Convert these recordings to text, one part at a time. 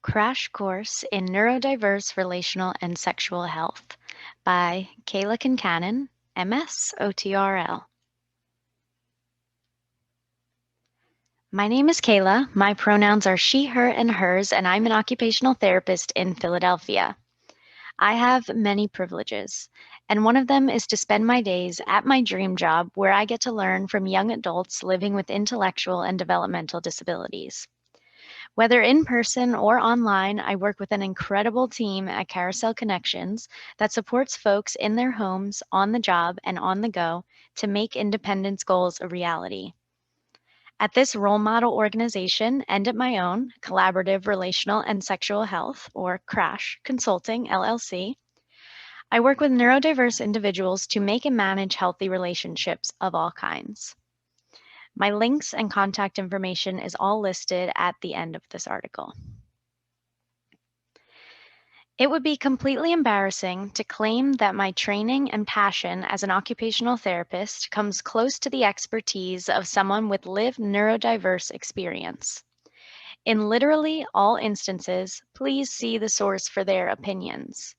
Crash Course in Neurodiverse, Relational, and Sexual Health by Kayla Kincannon, MS, OTRL. My name is Kayla. My pronouns are she, her, and hers, and I'm an occupational therapist in Philadelphia. I have many privileges, and one of them is to spend my days at my dream job where I get to learn from young adults living with intellectual and developmental disabilities. Whether in person or online, I work with an incredible team at Carousel Connections that supports folks in their homes, on the job, and on the go to make independence goals a reality. At this role model organization and at my own, Collaborative Relational and Sexual Health, or CRASH Consulting, LLC, I work with neurodiverse individuals to make and manage healthy relationships of all kinds. My links and contact information is all listed at the end of this article. It would be completely embarrassing to claim that my training and passion as an occupational therapist comes close to the expertise of someone with lived neurodiverse experience. In literally all instances, please see the source for their opinions.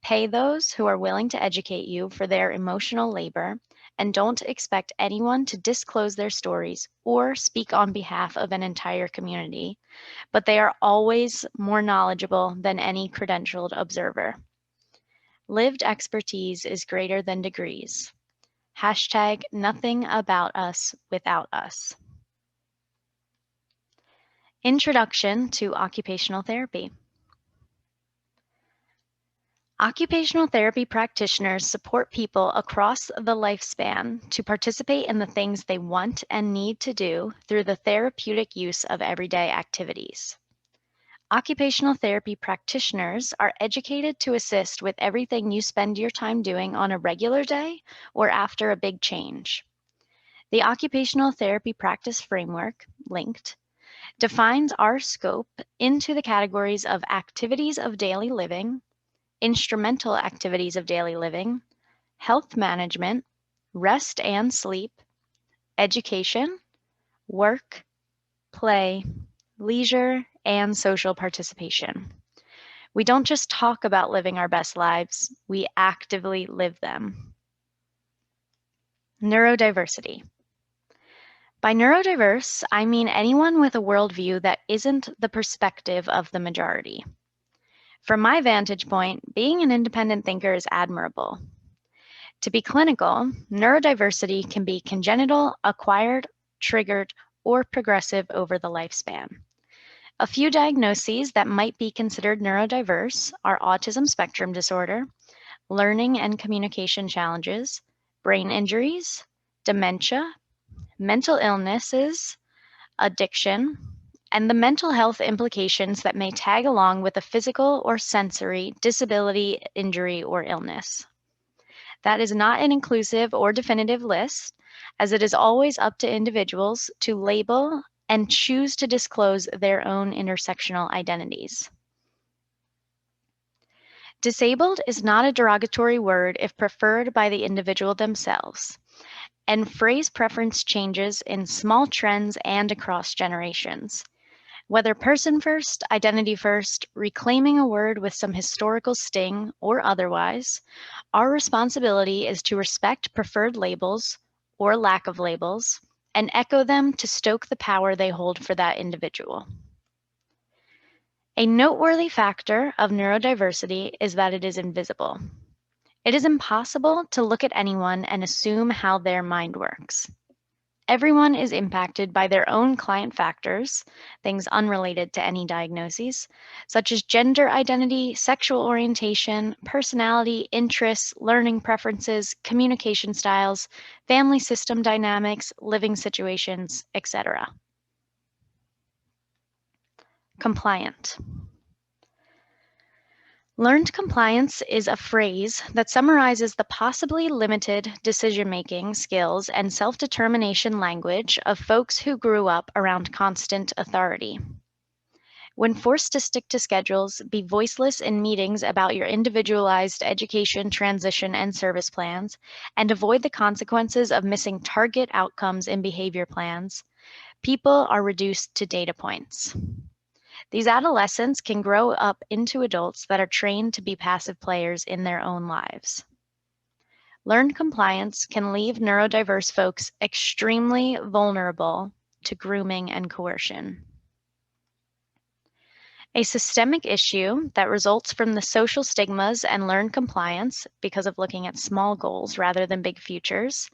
Pay those who are willing to educate you for their emotional labor, and don't expect anyone to disclose their stories or speak on behalf of an entire community, but they are always more knowledgeable than any credentialed observer. Lived expertise is greater than degrees. Hashtag nothing about us without us. Introduction to occupational therapy. Occupational therapy practitioners support people across the lifespan to participate in the things they want and need to do through the therapeutic use of everyday activities. Occupational therapy practitioners are educated to assist with everything you spend your time doing on a regular day or after a big change. The Occupational Therapy Practice Framework, linked, defines our scope into the categories of activities of daily living, instrumental activities of daily living, health management, rest and sleep, education, work, play, leisure, and social participation. We don't just talk about living our best lives, we actively live them. Neurodiversity. By neurodiverse, I mean anyone with a worldview that isn't the perspective of the majority. From my vantage point, being an independent thinker is admirable. To be clinical, neurodiversity can be congenital, acquired, triggered, or progressive over the lifespan. A few diagnoses that might be considered neurodiverse are autism spectrum disorder, learning and communication challenges, brain injuries, dementia, mental illnesses, addiction, and the mental health implications that may tag along with a physical or sensory disability, injury, or illness. That is not an inclusive or definitive list, as it is always up to individuals to label and choose to disclose their own intersectional identities. Disabled is not a derogatory word if preferred by the individual themselves, and phrase preference changes in small trends and across generations. Whether person first, identity first, reclaiming a word with some historical sting, or otherwise, our responsibility is to respect preferred labels or lack of labels and echo them to stoke the power they hold for that individual. A noteworthy factor of neurodiversity is that it is invisible. It is impossible to look at anyone and assume how their mind works. Everyone is impacted by their own client factors, things unrelated to any diagnoses, such as gender identity, sexual orientation, personality, interests, learning preferences, communication styles, family system dynamics, living situations, etc. Compliant. Learned compliance is a phrase that summarizes the possibly limited decision-making skills and self-determination language of folks who grew up around constant authority. When forced to stick to schedules, be voiceless in meetings about your individualized education, transition, and service plans, and avoid the consequences of missing target outcomes in behavior plans, people are reduced to data points. These adolescents can grow up into adults that are trained to be passive players in their own lives. Learned compliance can leave neurodiverse folks extremely vulnerable to grooming and coercion. A systemic issue that results from the social stigmas and learned compliance, because of looking at small goals rather than big futures,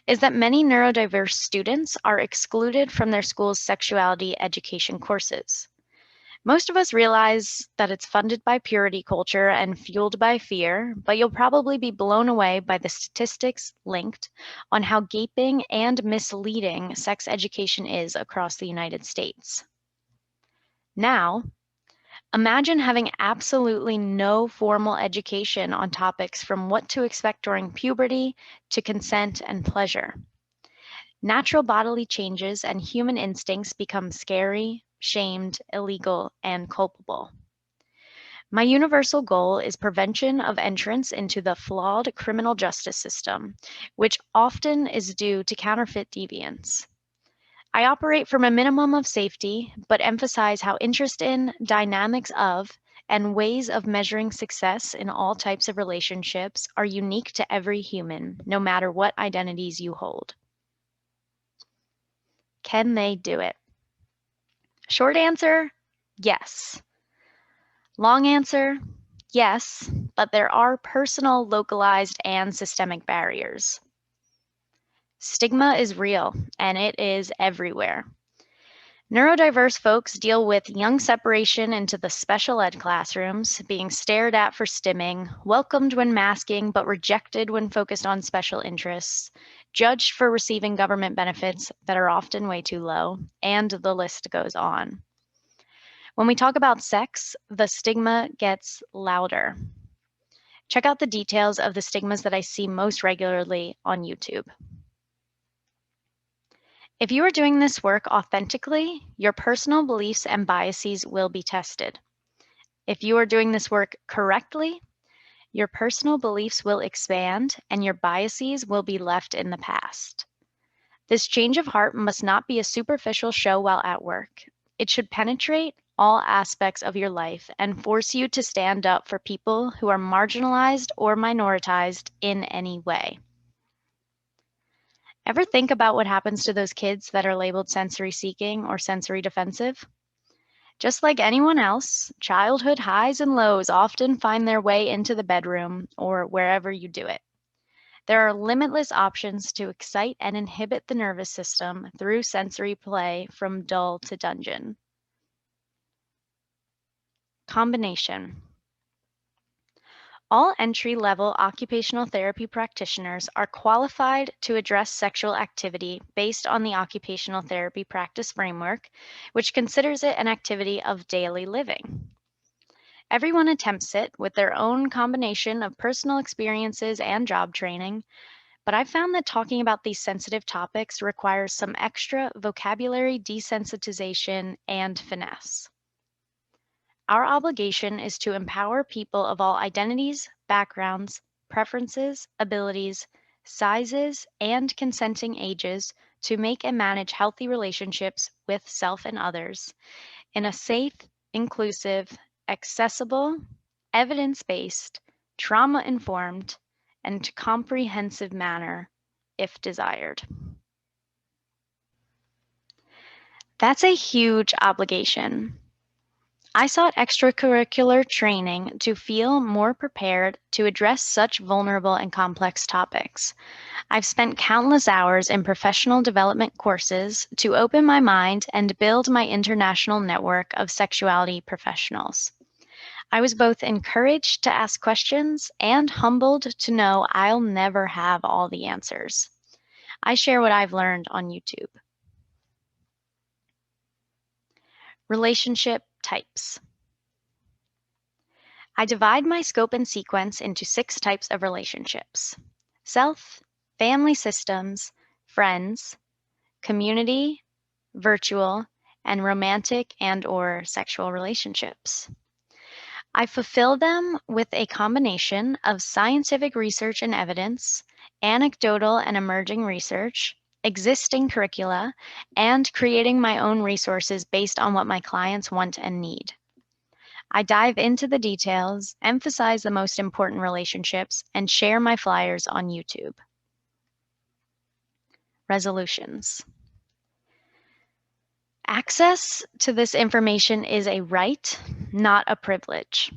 is that many neurodiverse students are excluded from their school's sexuality education courses. Most of us realize that it's funded by purity culture and fueled by fear, but you'll probably be blown away by the statistics linked on how gaping and misleading sex education is across the United States. Now, imagine having absolutely no formal education on topics from what to expect during puberty to consent and pleasure. Natural bodily changes and human instincts become scary, shamed, illegal, and culpable. My universal goal is prevention of entrance into the flawed criminal justice system, which often is due to counterfeit deviance. I operate from a minimum of safety, but emphasize how interest in, dynamics of, and ways of measuring success in all types of relationships are unique to every human, no matter what identities you hold. Can they do it? Short answer, yes. Long answer, yes, but there are personal, localized, and systemic barriers. Stigma is real, and it is everywhere. Neurodiverse folks deal with young separation into the special ed classrooms, being stared at for stimming, welcomed when masking but rejected when focused on special interests, judged for receiving government benefits that are often way too low, and the list goes on. When we talk about sex, the stigma gets louder. Check out the details of the stigmas that I see most regularly on YouTube. If you are doing this work authentically, your personal beliefs and biases will be tested. If you are doing this work correctly, your personal beliefs will expand and your biases will be left in the past. This change of heart must not be a superficial show while at work. It should penetrate all aspects of your life and force you to stand up for people who are marginalized or minoritized in any way. Ever think about what happens to those kids that are labeled sensory seeking or sensory defensive? Just like anyone else, childhood highs and lows often find their way into the bedroom or wherever you do it. There are limitless options to excite and inhibit the nervous system through sensory play from dull to dungeon. Combination. All entry-level occupational therapy practitioners are qualified to address sexual activity based on the occupational therapy practice framework, which considers it an activity of daily living. Everyone attempts it with their own combination of personal experiences and job training, but I've found that talking about these sensitive topics requires some extra vocabulary desensitization and finesse. Our obligation is to empower people of all identities, backgrounds, preferences, abilities, sizes, and consenting ages to make and manage healthy relationships with self and others in a safe, inclusive, accessible, evidence-based, trauma-informed, and comprehensive manner if desired. That's a huge obligation. I sought extracurricular training to feel more prepared to address such vulnerable and complex topics. I've spent countless hours in professional development courses to open my mind and build my international network of sexuality professionals. I was both encouraged to ask questions and humbled to know I'll never have all the answers. I share what I've learned on YouTube. Relationship types. I divide my scope and sequence into 6 types of relationships: self, family systems, friends, community, virtual, and romantic and/or sexual relationships. I fulfill them with a combination of scientific research and evidence, anecdotal and emerging research, existing curricula, and creating my own resources based on what my clients want and need. I dive into the details, emphasize the most important relationships, and share my flyers on YouTube. Resolutions. Access to this information is a right, not a privilege.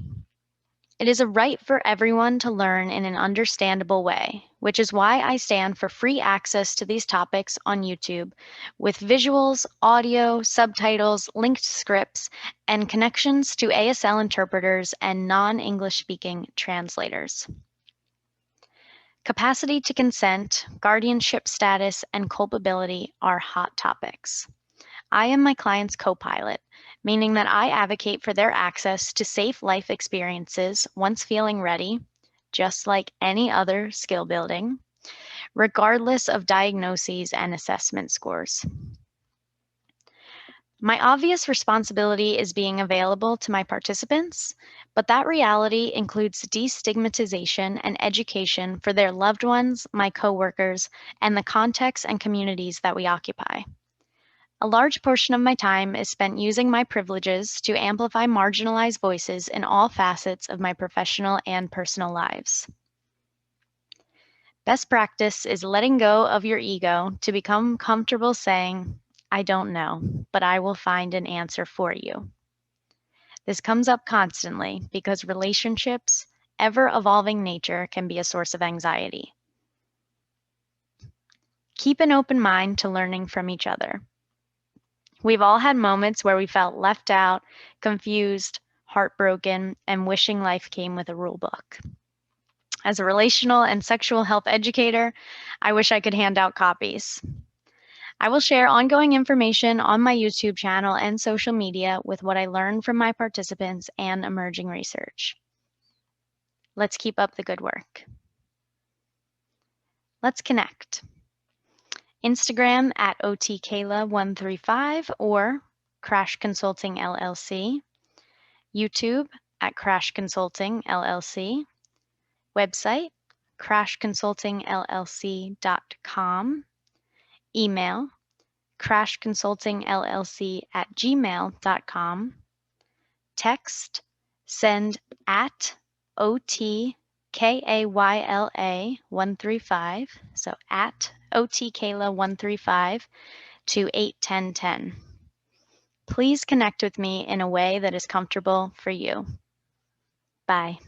It is a right for everyone to learn in an understandable way, which is why I stand for free access to these topics on YouTube with visuals, audio, subtitles, linked scripts, and connections to ASL interpreters and non-English speaking translators. Capacity to consent, guardianship status, and culpability are hot topics. I am my client's co-pilot, meaning that I advocate for their access to safe life experiences once feeling ready, just like any other skill building, regardless of diagnoses and assessment scores. My obvious responsibility is being available to my participants, but that reality includes destigmatization and education for their loved ones, my coworkers, and the contexts and communities that we occupy. A large portion of my time is spent using my privileges to amplify marginalized voices in all facets of my professional and personal lives. Best practice is letting go of your ego to become comfortable saying, I don't know, but I will find an answer for you. This comes up constantly because relationships, ever-evolving nature, can be a source of anxiety. Keep an open mind to learning from each other. We've all had moments where we felt left out, confused, heartbroken, and wishing life came with a rule book. As a relational and sexual health educator, I wish I could hand out copies. I will share ongoing information on my YouTube channel and social media with what I learned from my participants and emerging research. Let's keep up the good work. Let's connect. Instagram at OTKayla135 or Crash Consulting LLC. YouTube at Crash Consulting LLC. Website, crashconsultingllc.com. Email, crashconsultingllc@gmail.com. Text, send at OTKAYLA135, so at OTKayla135 to 81010. Please connect with me in a way that is comfortable for you. Bye.